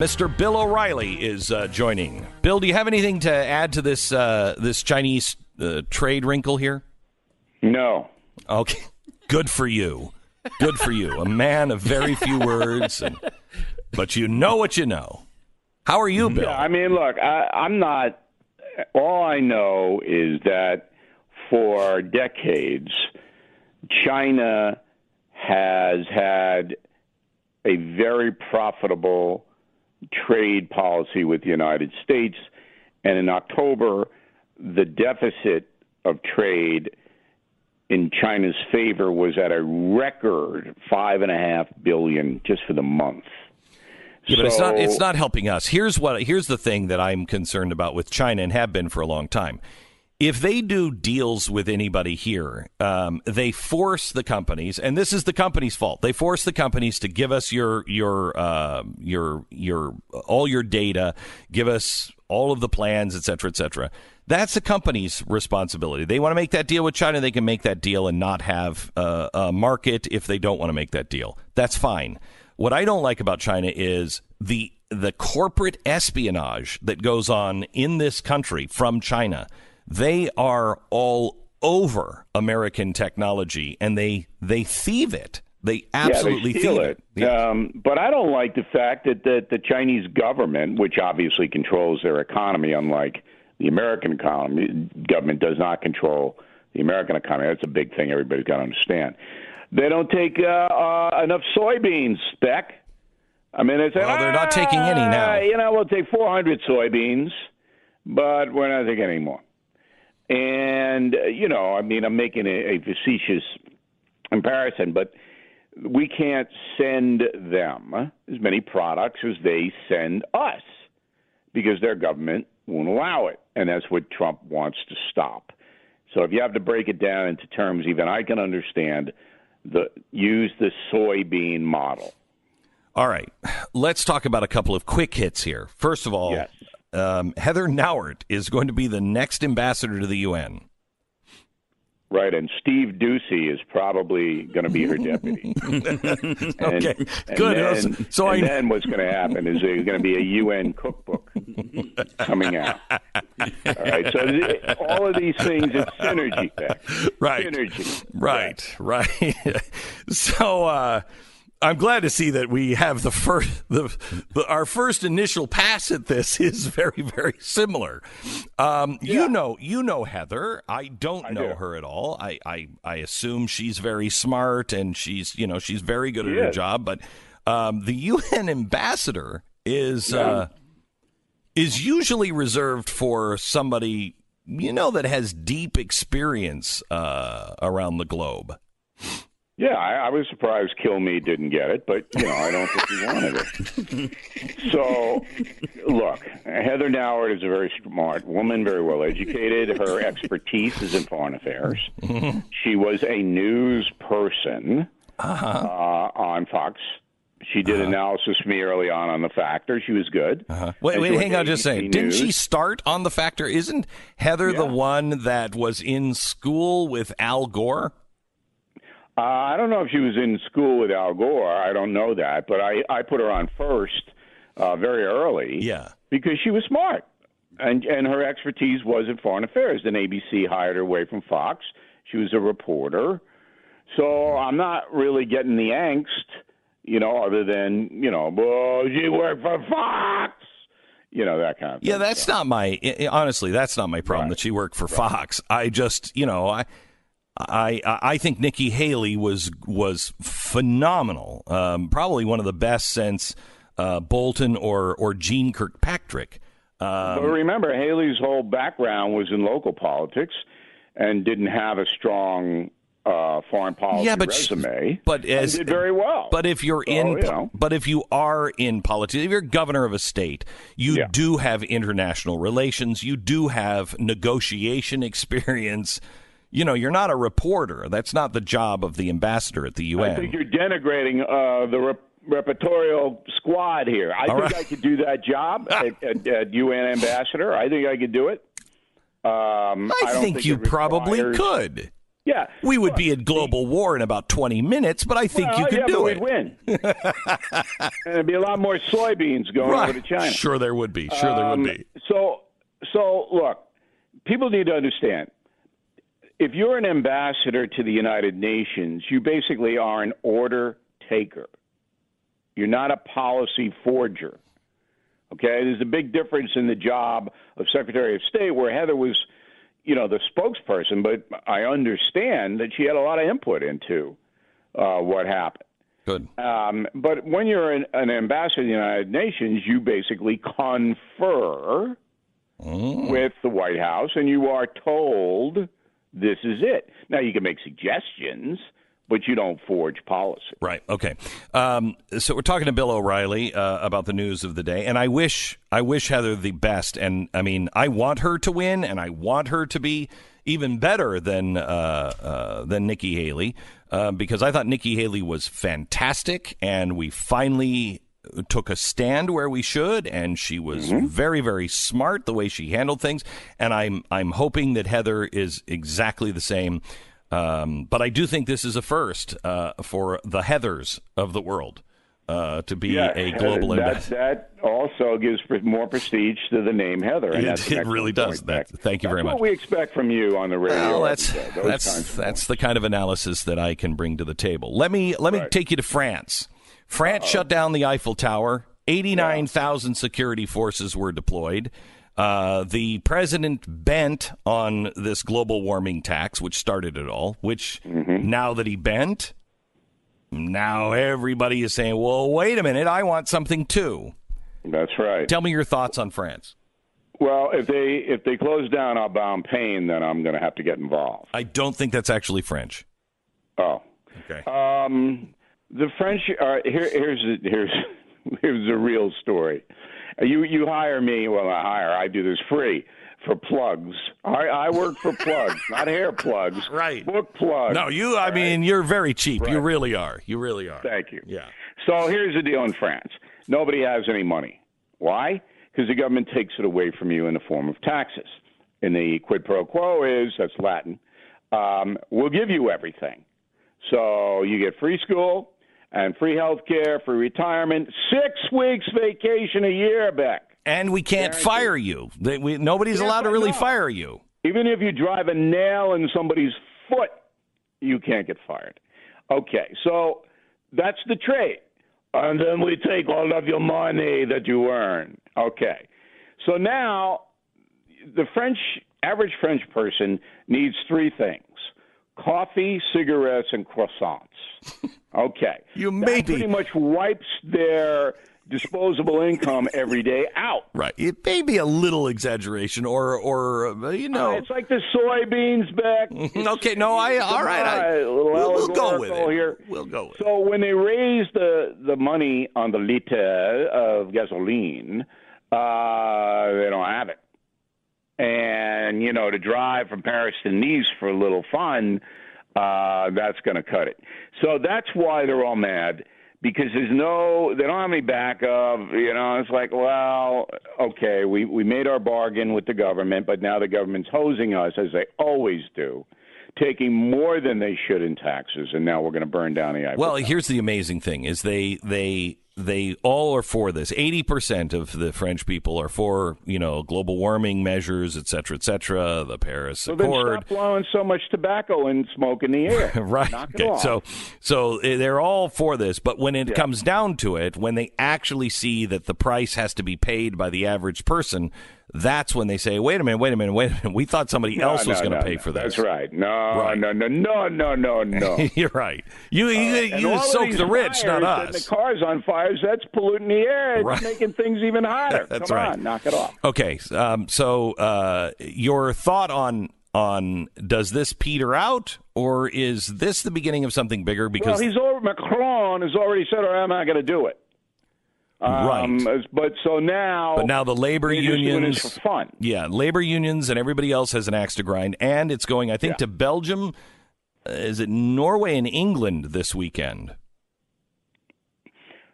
Mr. Bill O'Reilly is joining. Bill, do you have anything to add to this this Chinese trade wrinkle here? No. Okay, good for you. Good for you. A man of very few words, but you know what you know. How are you, Bill? Yeah, I mean, look, I'm not. All I know is that for decades, China has had a very profitable trade policy with the United States, and in October, the deficit of trade in China's favor was at a record $5.5 billion just for the month. Yeah, but it's not helping us. Here's the thing that I'm concerned about with China and have been for a long time. If they do deals with anybody here, they force the companies, and this is the company's fault. They force the companies to give us your all your data, give us all of the plans, et cetera, et cetera. That's the company's responsibility. They want to make that deal with China, they can make that deal and not have a market if they don't want to make that deal. That's fine. What I don't like about China is the corporate espionage that goes on in this country from China. They are all over American technology, and they thieve it. They absolutely thieve it. Yeah. But I don't like the fact that the Chinese government, which obviously controls their economy, unlike the American economy, government does not control the American economy. That's a big thing everybody's got to understand. They don't take enough soybeans, Beck. I mean, they say, they're not taking any now. We'll take 400 soybeans, but we're not taking any more. And, I'm making a facetious comparison, but we can't send them as many products as they send us because their government won't allow it. And that's what Trump wants to stop. So if you have to break it down into terms even I can understand, use the soybean model. All right. Let's talk about a couple of quick hits here. First of all, yes. Heather Nauert is going to be the next ambassador to the UN. Right, and Steve Ducey is probably going to be her deputy. Okay, good. Then what's going to happen is there's going to be a UN cookbook coming out. All right, so all of these things, it's synergy, Beck. Right. Synergy. Right. So I'm glad to see that we have our first initial pass at this is very, very similar. You know Heather. I don't know her at all. I assume she's very smart and she's very good at her job. But the UN ambassador is usually reserved for somebody that has deep experience around the globe. Yeah, I was surprised Kilmeade didn't get it, but, I don't think he wanted it. So, look, Heather Nauert is a very smart woman, very well educated. Her expertise is in foreign affairs. Mm-hmm. She was a news person on Fox. She did analysis for me early on The Factor. She was good. Wait, hang on just a second. Didn't she start on The Factor? Isn't Heather the one that was in school with Al Gore? I don't know if she was in school with Al Gore. I don't know that. But I put her on first very early because she was smart. And her expertise was in foreign affairs. Then ABC hired her away from Fox. She was a reporter. So I'm not really getting the angst, other than, she worked for Fox. That kind of thing. Yeah, that's not my – honestly, that's not my problem that she worked for Fox. I just, I think Nikki Haley was phenomenal, probably one of the best since Bolton or Jean Kirkpatrick. But remember, Haley's whole background was in local politics and didn't have a strong foreign policy resume. But did very well. But if you're but if you are in politics, if you're governor of a state, you do have international relations. You do have negotiation experience. You're not a reporter. That's not the job of the ambassador at the UN. I think you're denigrating the repertorial squad here. I could do that job at UN ambassador. I think I could do it. I think you probably could. Yeah. We would be in global war in about 20 minutes, but I think you could do it. We'd win. And there'd be a lot more soybeans going over to China. Sure there would be. Sure there would be. So look, people need to understand. If you're an ambassador to the United Nations, you basically are an order taker. You're not a policy forger. Okay? There's a big difference in the job of Secretary of State, where Heather was, the spokesperson, but I understand that she had a lot of input into what happened. Good. But when you're an ambassador to the United Nations, you basically confer with the White House, and you are told this is it. Now, you can make suggestions, but you don't forge policy. Right. Okay. So we're talking to Bill O'Reilly about the news of the day, and I wish Heather the best. And I mean, I want her to win, and I want her to be even better than Nikki Haley, because I thought Nikki Haley was fantastic, and we finally took a stand where we should, and she was very, very smart the way she handled things. And I'm hoping that Heather is exactly the same. But I do think this is a first for the Heathers of the world to be a global ambassador. That also gives more prestige to the name Heather. And it really does. Thank you very much. That's what we expect from you on the radio. Well, that's the kind of analysis that I can bring to the table. Let me take you to France. France shut down the Eiffel Tower. 89,000 security forces were deployed. The president bent on this global warming tax, which started it all, which now that he bent, now everybody is saying, well, wait a minute, I want something too. That's right. Tell me your thoughts on France. Well, if they close down Alban Pain, then I'm going to have to get involved. I don't think that's actually French. Oh. Okay. The French are here's the real story. You hire me. Well, I do this free for plugs. I work for plugs, not hair plugs. Right. Book plugs. No, I mean, you're very cheap. Right. You really are. You really are. Thank you. Yeah. So here's the deal in France. Nobody has any money. Why? Because the government takes it away from you in the form of taxes. And the quid pro quo is, that's Latin, we'll give you everything. So you get free school and free health care, free retirement, 6 weeks vacation a year, Beck. And we can't fire you. Nobody's allowed to really fire you. Even if you drive a nail in somebody's foot, you can't get fired. Okay, so that's the trade. And then we take all of your money that you earn. Okay. So now the average French person needs 3 things: coffee, cigarettes, and croissants. Okay. That pretty much wipes their disposable income every day out. Right. It may be a little exaggeration or it's like the soybeans, Beck. Okay, no, all right. We'll go with it. Here. We'll go with it. So when they raise the money on the liter of gasoline, they don't have it. And, to drive from Paris to Nice for a little fun, that's going to cut it. So that's why they're all mad, because they don't have any backup. It's like, well, okay, we made our bargain with the government, but now the government's hosing us, as they always do, taking more than they should in taxes, and now we're going to burn down the Eiffel Tower. Here's the amazing thing, is they all are for this. 80% of the French people are for, global warming measures, et cetera, the Paris Accord. Then stop blowing so much tobacco and smoke in the air. Right. Knock it off. So they're all for this, but when it comes down to it, when they actually see that the price has to be paid by the average person, that's when they say, wait a minute. We thought somebody else was going to pay for this. That's right. No. You're right. You soak the rich, not us. The car's on fire, that's polluting the air. It's making things even hotter. That's Come right. on, knock it off. Okay. So your thought on does this peter out, or is this the beginning of something bigger? Because Macron has already said, I'm not going to do it. Right. But now the labor unions, for fun. Yeah, labor unions and everybody else has an axe to grind, and it's going, I think, to Belgium. Is it Norway and England this weekend?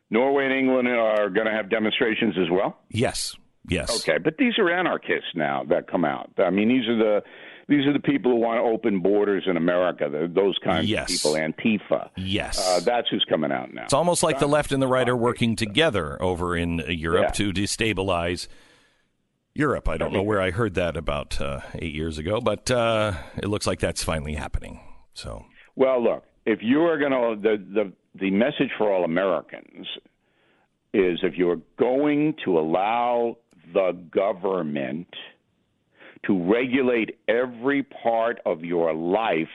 Norway and England are going to have demonstrations as well? Yes. Okay, but these are anarchists now that come out. I mean, these are These are the people who want open borders in America. Those kinds Yes. of people, Antifa. Yes. That's who's coming out now. It's almost like the left and the right are working together over in Europe Yeah. to destabilize Europe. I don't know where I heard that about 8 years ago, but it looks like that's finally happening. So, Well, look, if you are going to, the message for all Americans is if you're going to allow the government to regulate every part of your life,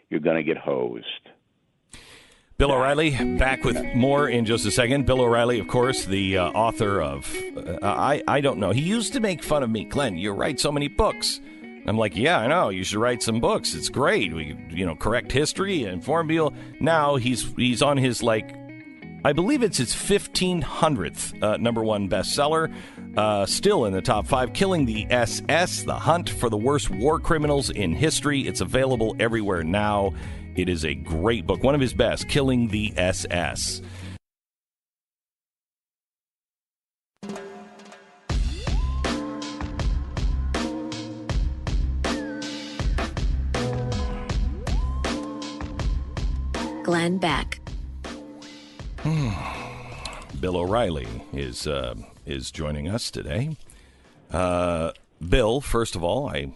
you're going to get hosed. Bill O'Reilly, back with more in just a second. Bill O'Reilly, of course, the author of, I don't know. He used to make fun of me. Glenn, you write so many books. I'm like, yeah, I know. You should write some books. It's great. We, correct history, inform people. Now he's on his, I believe it's his 1500th number one bestseller. Still in the top 5, Killing the SS, The Hunt for the Worst War Criminals in History. It's available everywhere now. It is a great book, one of his best, Killing the SS. Glenn Beck. Bill O'Reilly is joining us today. Bill, first of all, I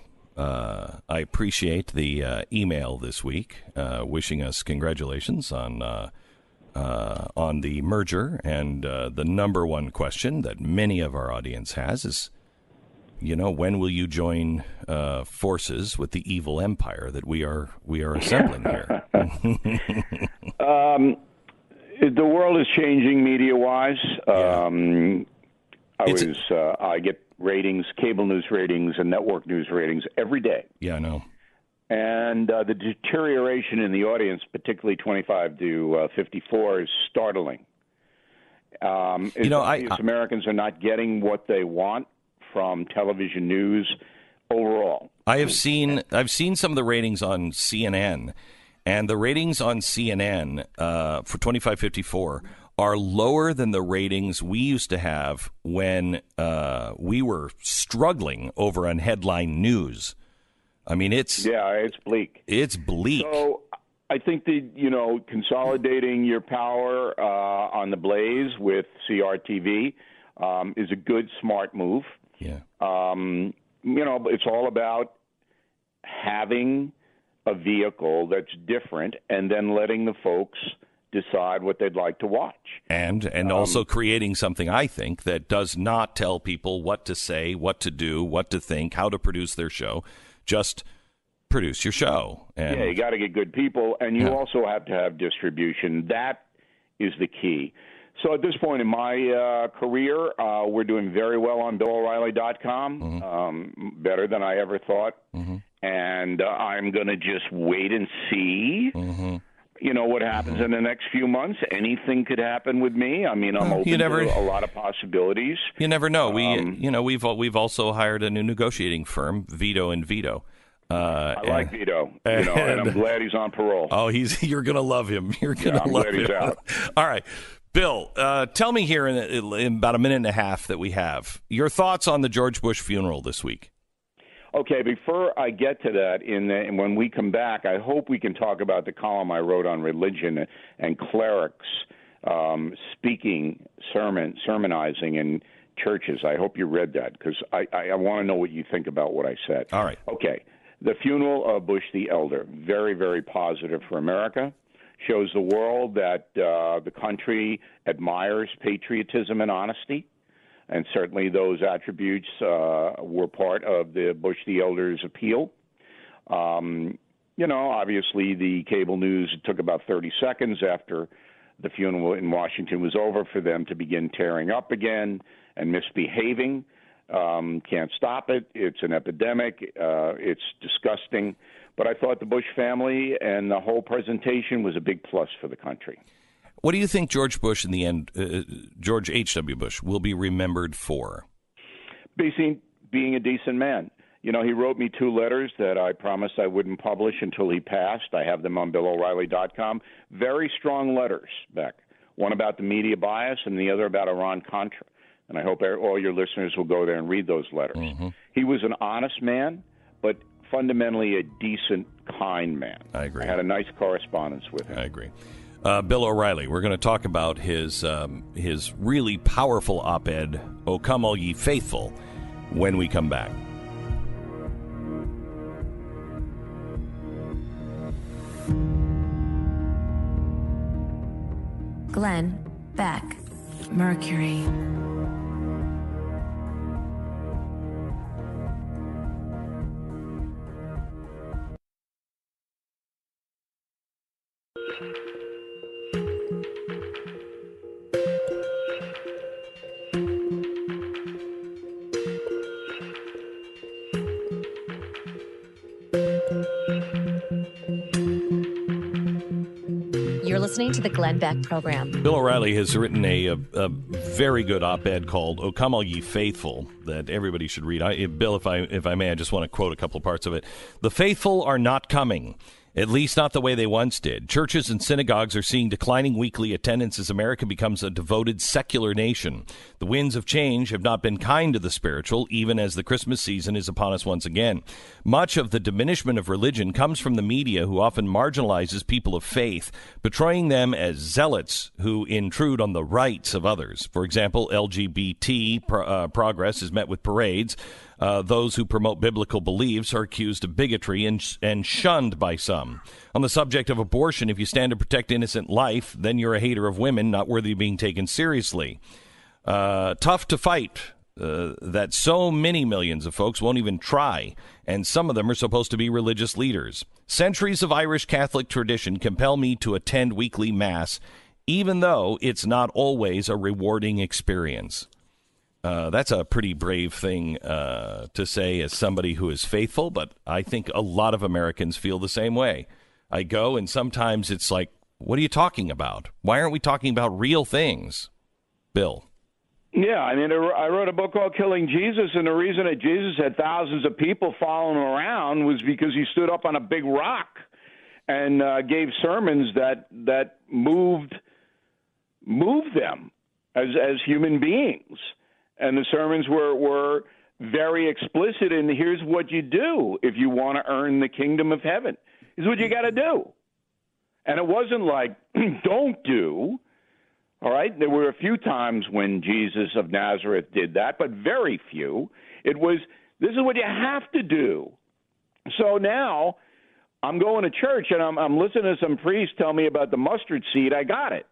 appreciate the email this week, wishing us congratulations on the merger. And the number one question that many of our audience has is, when will you join forces with the evil empire that we are assembling here? The world is changing media-wise. Yeah. I get ratings, cable news ratings, and network news ratings every day. Yeah, I know. And the deterioration in the audience, particularly 25 to 54, is startling. Americans are not getting what they want from television news overall. I've seen some of the ratings on CNN, and the ratings on CNN for 25-54 are lower than the ratings we used to have when we were struggling over on headline news. I mean, it's bleak. It's bleak. So I think that, consolidating your power on the Blaze with CRTV is a good, smart move. Yeah. It's all about having a vehicle that's different and then letting the folks decide what they'd like to watch. And also creating something, I think, that does not tell people what to say, what to do, what to think, how to produce their show. Just produce your show. And you got to get good people, and you also have to have distribution. That is the key. So at this point in my career, we're doing very well on BillO'Reilly.com, better than I ever thought. Mm-hmm. And I'm going to just wait and see, what happens in the next few months. Anything could happen with me. I mean, I'm open to a lot of possibilities. You never know. We've also hired a new negotiating firm, Vito and Vito. I like Vito, and I'm glad he's on parole. Oh, you're going to love him. You're going to love him. I'm glad he's out. All right. Bill, tell me here in about a minute and a half that we have, your thoughts on the George Bush funeral this week. Okay, before I get to that, when we come back, I hope we can talk about the column I wrote on religion and clerics sermonizing in churches. I hope you read that because I want to know what you think about what I said. All right. Okay. The funeral of Bush the Elder, very, very positive for America. Shows the world that the country admires patriotism and honesty. And certainly those attributes were part of the Bush the Elder's appeal. Obviously the cable news, it took about 30 seconds after the funeral in Washington was over for them to begin tearing up again and misbehaving. Can't stop it. It's an epidemic. It's disgusting. But I thought the Bush family and the whole presentation was a big plus for the country. What do you think George Bush, in the end, George H.W. Bush, will be remembered for? Being a decent man. He wrote me 2 letters that I promised I wouldn't publish until he passed. I have them on BillO'Reilly.com. Very strong letters, Beck. One about the media bias and the other about Iran-Contra. And I hope all your listeners will go there and read those letters. Mm-hmm. He was an honest man, but fundamentally a decent, kind man. I agree. I had a nice correspondence with him. I agree. Bill O'Reilly, we're going to talk about his really powerful op-ed, "O Come All Ye Faithful," when we come back. Glenn Beck. Mercury. You're listening to the Glenn Beck Program. Bill O'Reilly has written a very good op-ed called "O Come All Ye Faithful" that everybody should read. Bill, if I may, I just want to quote a couple of parts of it. "The faithful are not coming. At least not the way they once did. Churches and synagogues are seeing declining weekly attendance as America becomes a devoted secular nation. The winds of change have not been kind to the spiritual, even as the Christmas season is upon us once again. Much of the diminishment of religion comes from the media, who often marginalizes people of faith, portraying them as zealots who intrude on the rights of others. For example, LGBT progress is met with parades. Those who promote biblical beliefs are accused of bigotry and shunned by some. On the subject of abortion, if you stand to protect innocent life, then you're a hater of women, not worthy of being taken seriously. Tough to fight that so many millions of folks won't even try, and some of them are supposed to be religious leaders. Centuries of Irish Catholic tradition compel me to attend weekly Mass, even though it's not always a rewarding experience." That's a pretty brave thing to say as somebody who is faithful, but I think a lot of Americans feel the same way. I go, and sometimes it's like, what are you talking about? Why aren't we talking about real things? Bill. Yeah, I mean, I wrote a book called Killing Jesus, and the reason that Jesus had thousands of people following him around was because he stood up on a big rock and gave sermons that moved them as human beings. And the sermons were very explicit in here's what you do if you want to earn the kingdom of heaven. Here's what you got to do. And it wasn't like, don't do. All right? There were a few times when Jesus of Nazareth did that, but very few. It was, this is what you have to do. So now I'm going to church, and I'm listening to some priest tell me about the mustard seed. I got it.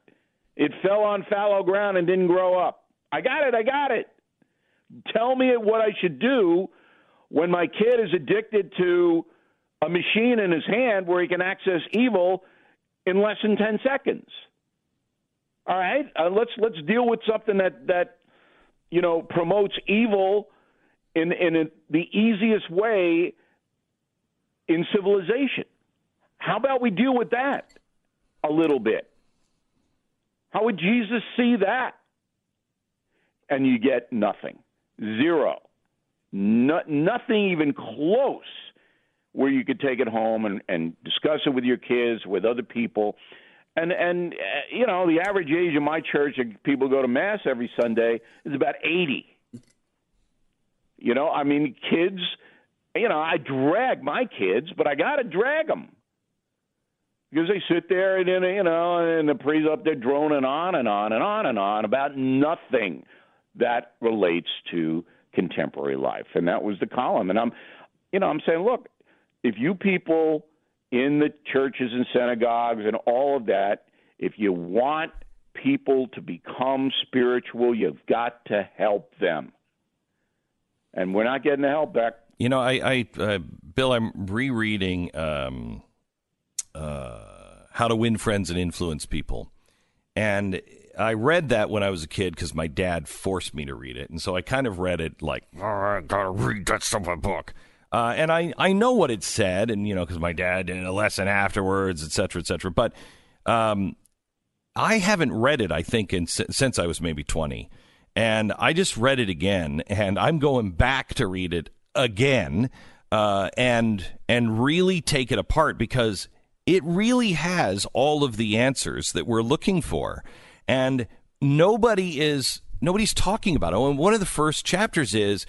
It fell on fallow ground and didn't grow up. I got it. Tell me what I should do when my kid is addicted to a machine in his hand where he can access evil in less than 10 seconds. All right, let's deal with something that promotes evil in the easiest way in civilization. How about we deal with that a little bit? How would Jesus see that? And you get nothing. Zero. Nothing even close where you could take it home and discuss it with your kids, with other people. And the average age of my church, people go to Mass every Sunday, is about 80. Kids, I drag my kids, but I got to drag them. Because they sit there and the priest up there droning on and on and on and on about nothing that relates to contemporary life. And that was the column. And I'm saying, look, if you people in the churches and synagogues and all of that, if you want people to become spiritual, you've got to help them. And we're not getting the help back. Bill, I'm rereading How to Win Friends and Influence People. And I read that when I was a kid because my dad forced me to read it. And so I kind of read it like, I got to read that stupid book. And I know what it said, and, because my dad did a lesson afterwards, et cetera, et cetera. But I haven't read it, I think, since I was maybe 20. And I just read it again, and I'm going back to read it again and really take it apart because it really has all of the answers that we're looking for. And nobody's talking about it. And one of the first chapters is,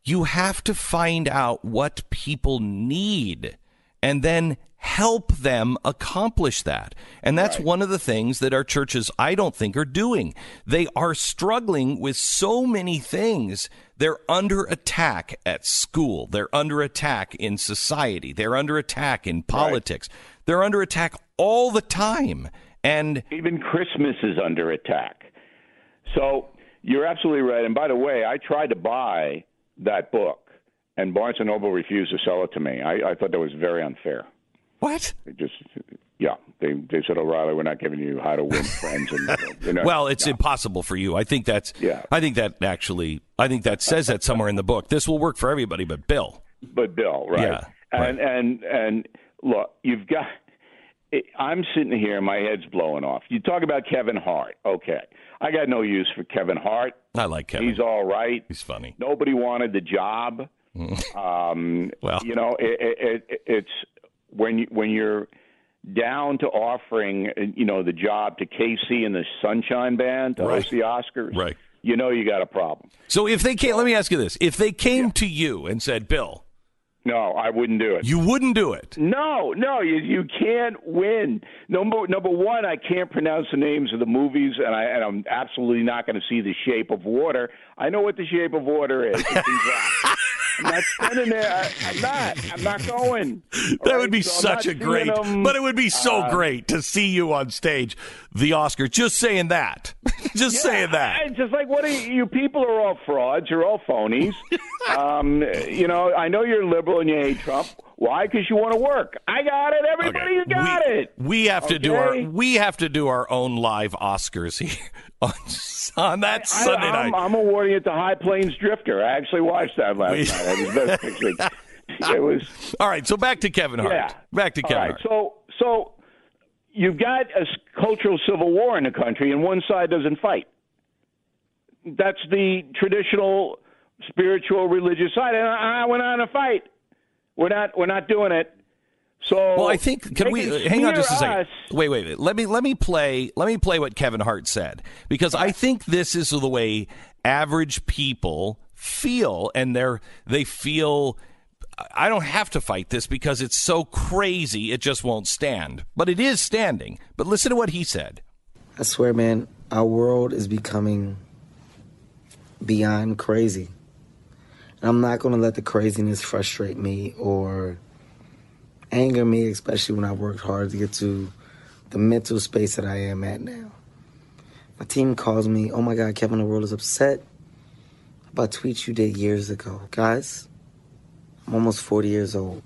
You have to find out what people need and then help them accomplish that. And that's one of the things that our churches, I don't think, are doing. They are struggling with so many things. They're under attack at school. They're under attack in society. They're under attack in politics. They're under attack all the time. And even Christmas is under attack. So you're absolutely right. And by the way, I tried to buy that book, and Barnes & Noble refused to sell it to me. I thought that was very unfair. What? They said, O'Reilly, we're not giving you How to Win Friends. And, well, it's impossible for you. I think that says that somewhere in the book. This will work for everybody but Bill. But Bill, right? Yeah, and look, you've got. I'm sitting here, and my head's blowing off. You talk about Kevin Hart. Okay, I got no use for Kevin Hart. I like Kevin. He's all right. He's funny. Nobody wanted the job. Well, it's when you're down to offering, the job to KC and the Sunshine Band to host the Oscars, right? You got a problem. So if they came, let me ask you this: if they came to you and said, "Bill," no, I wouldn't do it. You wouldn't do it. No, you can't win. Number one, I can't pronounce the names of the movies, and I'm absolutely not going to see The Shape of Water. I know what The Shape of Water is. I'm not standing there. I'm not going. That would be such a great, but it would be so great to see you on stage, the Oscars. Just saying that. Saying that. It's just like, what are you people are all frauds. You're all phonies. I know you're liberal and you hate Trump. Why? Because you want to work. I got it. Everybody's got it. We have to do our own live Oscars here on that Sunday night. I'm awarding it to High Plains Drifter. I actually watched that last night. It was all right. So back to Kevin Hart. Yeah. Back to Kevin Hart. So you've got a cultural civil war in the country, and one side doesn't fight. That's the traditional spiritual religious side, and we're not in a fight. We're not doing it. So well, I think can we hang on just a second? Wait. Let me play what Kevin Hart said, because I think this is the way average people feel, and they feel I don't have to fight this because it's so crazy it just won't stand. But it is standing. But listen to what he said. I swear, man, our world is becoming beyond crazy. And I'm not going to let the craziness frustrate me or anger me, especially when I worked hard to get to the mental space that I am at now. My team calls me, "Oh my God, Kevin, the world is upset about tweets you did years ago." Guys, I'm almost 40 years old.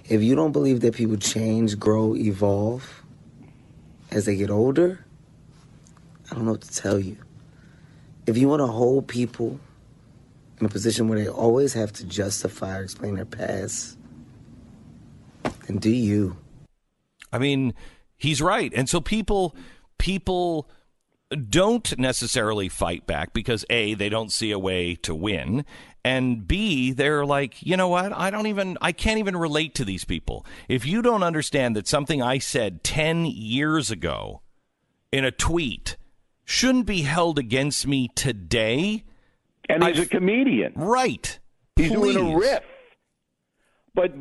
If you don't believe that people change, grow, evolve as they get older, I don't know what to tell you. If you want to hold people in a position where they always have to justify or explain their past, then do you. I mean, he's right. And so people don't necessarily fight back because A, they don't see a way to win, and B, they're like, you know what? I can't even relate to these people. If you don't understand that something I said 10 years ago in a tweet shouldn't be held against me today. And he's a comedian. Right. He's Please. doing a riff. But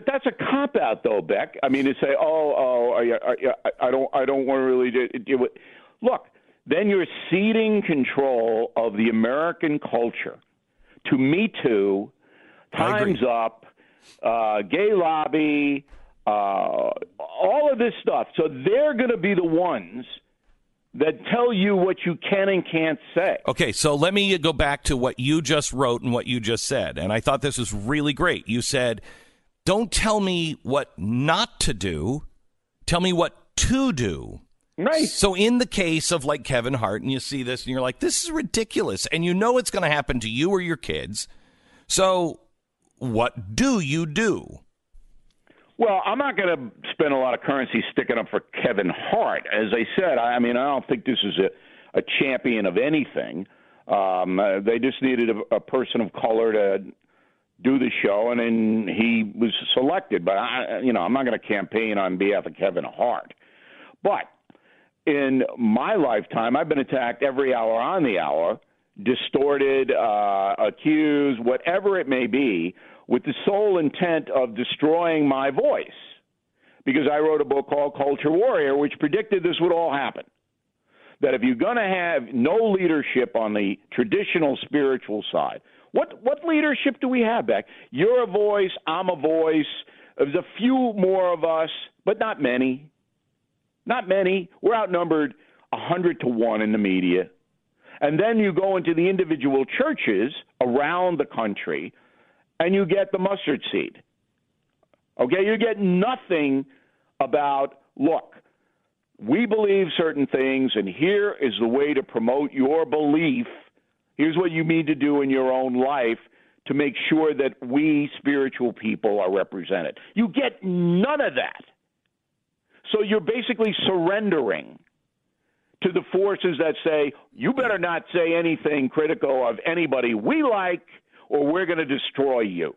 that's a cop out though, Beck. I mean, to say, I don't want to really do it. Look, then you're ceding control of the American culture to Me Too, Time's Up, Gay Lobby, all of this stuff. So they're going to be the ones that tell you what you can and can't say. Okay, so let me go back to what you just wrote and what you just said. And I thought this was really great. You said, don't tell me what not to do. Tell me what to do. Right. So in the case of like Kevin Hart, and you see this and you're like, this is ridiculous. And you know it's going to happen to you or your kids. So what do you do? Well, I'm not going to spend a lot of currency sticking up for Kevin Hart. As I said, I mean, I don't think this is a champion of anything. They just needed a person of color to do the show, and then he was selected. But, I'm not going to campaign on behalf of Kevin Hart. But in my lifetime, I've been attacked every hour on the hour distorted, accused, whatever it may be, with the sole intent of destroying my voice. Because I wrote a book called Culture Warrior, which predicted this would all happen. That if you're going to have no leadership on the traditional spiritual side, what leadership do we have back? You're a voice, I'm a voice. There's a few more of us, but not many. Not many. We're outnumbered 100-1 in the media. And then you go into the individual churches around the country, and you get the mustard seed. Okay, you get nothing about, look, we believe certain things, and here is the way to promote your belief. Here's what you need to do in your own life to make sure that we spiritual people are represented. You get none of that. So you're basically surrendering to the forces that say, you better not say anything critical of anybody we like, or we're going to destroy you.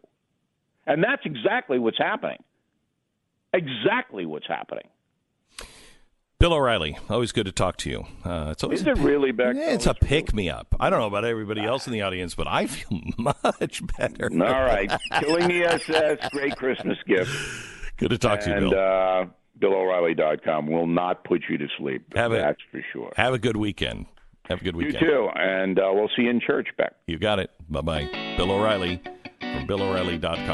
And that's exactly what's happening. Exactly what's happening. Bill O'Reilly, always good to talk to you. It's always Is it really, Beck? It's a pick-me-up. I don't know about everybody else in the audience, but I feel much better. All right. Killing the SS, great Christmas gift. Good to talk to you, Bill. And BillO'Reilly.com will not put you to sleep. That's for sure. Have a good weekend. Have a good weekend. You too. And we'll see you in church, Beck. You got it. Bye-bye. Bill O'Reilly from BillO'Reilly.com.